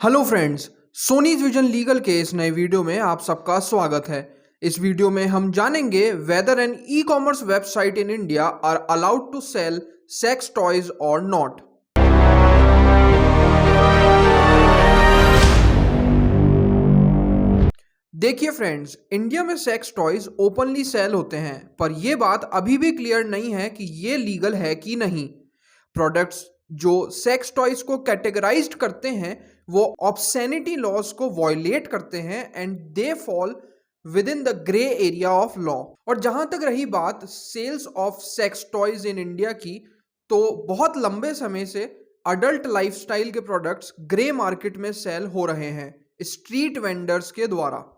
Hello friends, सोनीज vision legal के इस नए वीडियो में आप सबका स्वागत है। इस वीडियो में हम जानेंगे whether an e commerce website in India are allowed to sell sex toys और नॉट। देखिए फ्रेंड्स, इंडिया में सेक्स टॉयज ओपनली सेल होते हैं, पर यह बात अभी भी क्लियर नहीं है कि ये लीगल है कि नहीं। प्रोडक्ट्स जो सेक्स टॉयज को कैटेगराइज्ड करते हैं वो ऑब्सैनिटी लॉज को वॉयलेट करते हैं and they fall within the grey area of law. और जहां तक रही बात sales of sex toys in India की, तो बहुत लंबे समय से अडल्ट लाइफस्टाइल के प्रोडक्ट्स ग्रे मार्केट में सेल हो रहे हैं स्ट्रीट वेंडर्स के द्वारा।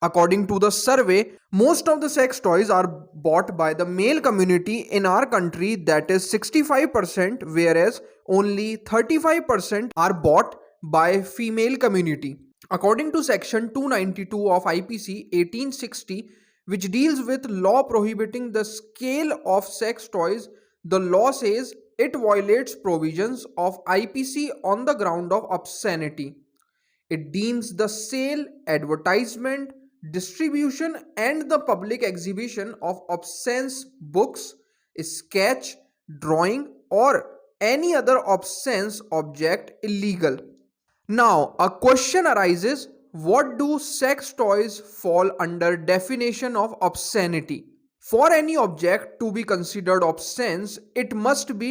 According to the survey, most of the sex toys are bought by the male community in our country, that is 65%, whereas only 35% are bought by female community. According to section 292 of IPC 1860, which deals with law prohibiting the sale of sex toys, the law says it violates provisions of IPC on the ground of obscenity. It deems the sale, advertisement, distribution, and the public exhibition of obscene books, sketch, drawing, or any other obscene object illegal. Now, a question arises, what do sex toys fall under definition of obscenity? For any object to be considered obscene, it must be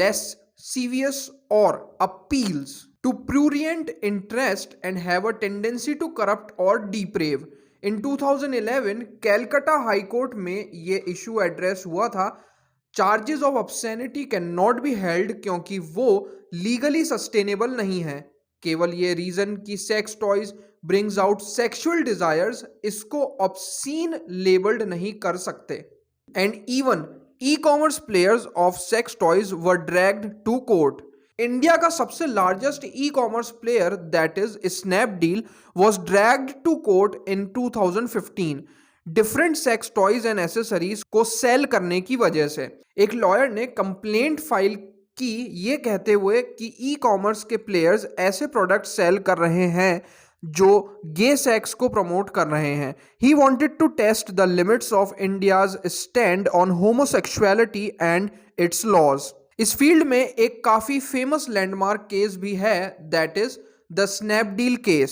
lascivious or appeals to prurient interest and have a tendency to corrupt or deprave. In 2011 Calcutta high court में ये issue address हुआ था। Charges of obscenity can not be held क्योंकि वो legally sustainable नहीं है। केवल ये रीजन कि sex toys brings out sexual desires इसको ऑब्सीन लेबल्ड नहीं कर सकते। And even e commerce players of sex toys were dragged to court. India का सबसे largest e commerce player that is Snapdeal was dragged to court in 2015 different sex toys and accessories को sell करने की वजह से। एक लॉयर ने complaint file की ये कहते हुए कि ई कॉमर्स के प्लेयर्स ऐसे प्रोडक्ट सेल कर रहे हैं जो गे सेक्स को प्रमोट कर रहे हैं। He wanted to test the limits of India's stand on homosexuality and its laws. इस फील्ड में एक काफी फेमस लैंडमार्क केस भी है that is the Snapdeal case,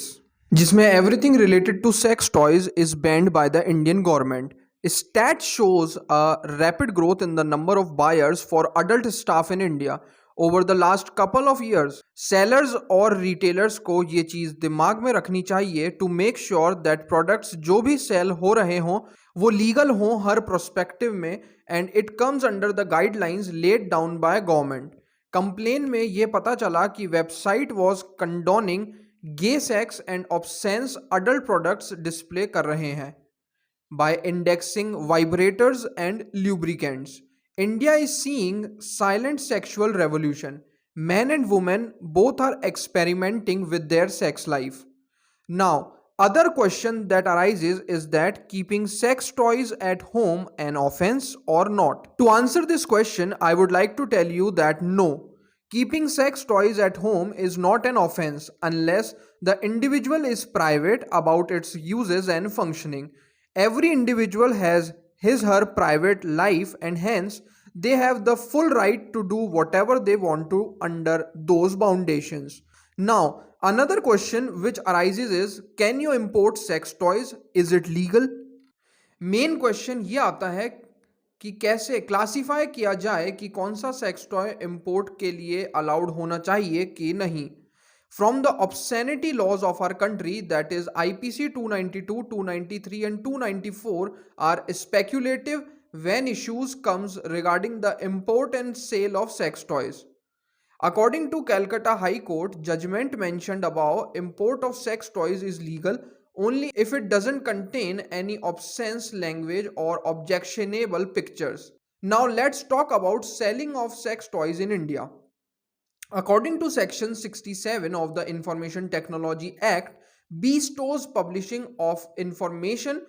जिसमें everything related to sex toys is banned by the Indian government. Stat shows a rapid growth in the number of buyers for adult stuff in India over the last couple of years. Sellers और retailers को ये चीज़ दिमाग में रखनी चाहिए to make sure that products जो भी sell हो रहे हों वो legal हों हर prospective में and it comes under the guidelines laid down by government. Complaint में ये पता चला कि website was condoning gay sex and obscene adult products display कर रहे हैं by indexing vibrators and lubricants. India is seeing silent sexual revolution. Men and women both are experimenting with their sex life. Now, other question that arises is that keeping sex toys at home an offense or not? To answer this question, I would like to tell you that no. Keeping sex toys at home is not an offense unless the individual is private about its uses and functioning. Every individual has his/her private life and hence they have the full right to do whatever they want to under those foundations. Now, another question which arises is, can you import sex toys? Is it legal? Main question ये आता है कि कैसे classify किया जाए कि कौन सा सेक्स टॉय इंपोर्ट के लिए अलाउड होना चाहिए कि नहीं। From the obscenity laws of our country, that is IPC 292, 293 and 294 are speculative when issues comes regarding the import and sale of sex toys. According to Calcutta High Court, judgment mentioned above, import of sex toys is legal only if it doesn't contain any obscene language or objectionable pictures. Now let's talk about selling of sex toys in India. According to Section 67 of the Information Technology Act, bestows publishing of information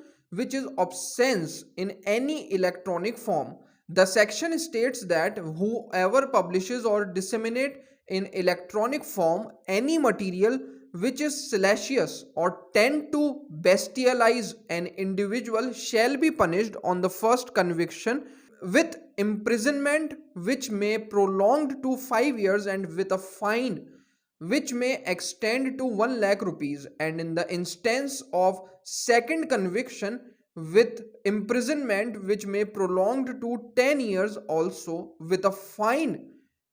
which is obscene in any electronic form. The section states that whoever publishes or disseminates in electronic form any material which is salacious or tend to bestialize an individual shall be punished on the first conviction with imprisonment which may prolonged to 5 years and with a fine which may extend to 1 lakh rupees, and in the instance of second conviction with imprisonment which may prolonged to 10 years also with a fine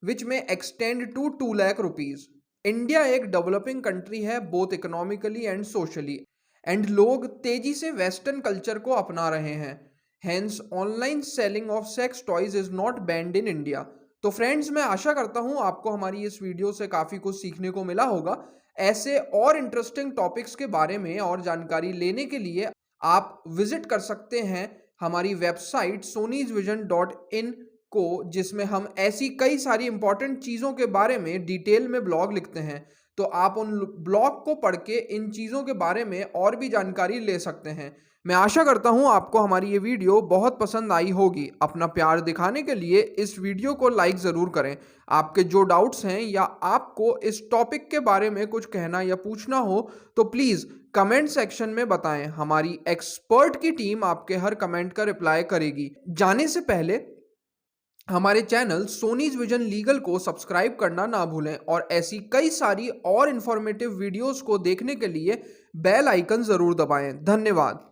which may extend to 2 lakh rupees. India एक developing country है both economically and socially, and लोग तेजी से western culture को अपना रहे हैं। Hence online selling of sex toys is not band in India. तो फ्रेंड्स, मैं आशा करता हूं आपको हमारी इस वीडियो से काफ़ी कुछ सीखने को मिला होगा। ऐसे और इंटरेस्टिंग टॉपिक्स के बारे में और जानकारी लेने के लिए आप विजिट कर सकते हैं हमारी वेबसाइट sonysvision.in को, जिसमें हम ऐसी कई सारी इंपॉर्टेंट चीज़ों के बारे में डिटेल में ब्लॉग लिखते हैं। तो आप उन ब्लॉग को पढ़ के इन चीज़ों के बारे में और भी जानकारी ले सकते हैं। मैं आशा करता हूं आपको हमारी ये वीडियो बहुत पसंद आई होगी। अपना प्यार दिखाने के लिए इस वीडियो को लाइक ज़रूर करें। आपके जो डाउट्स हैं या आपको इस टॉपिक के बारे में कुछ कहना या पूछना हो तो प्लीज़ कमेंट सेक्शन में बताएं। हमारी एक्सपर्ट की टीम आपके हर कमेंट का रिप्लाई करेगी। जाने से पहले हमारे चैनल सोनीज विजन लीगल को सब्सक्राइब करना ना भूलें और ऐसी कई सारी और इन्फॉर्मेटिव वीडियोस को देखने के लिए बेल आइकन ज़रूर दबाएं। धन्यवाद।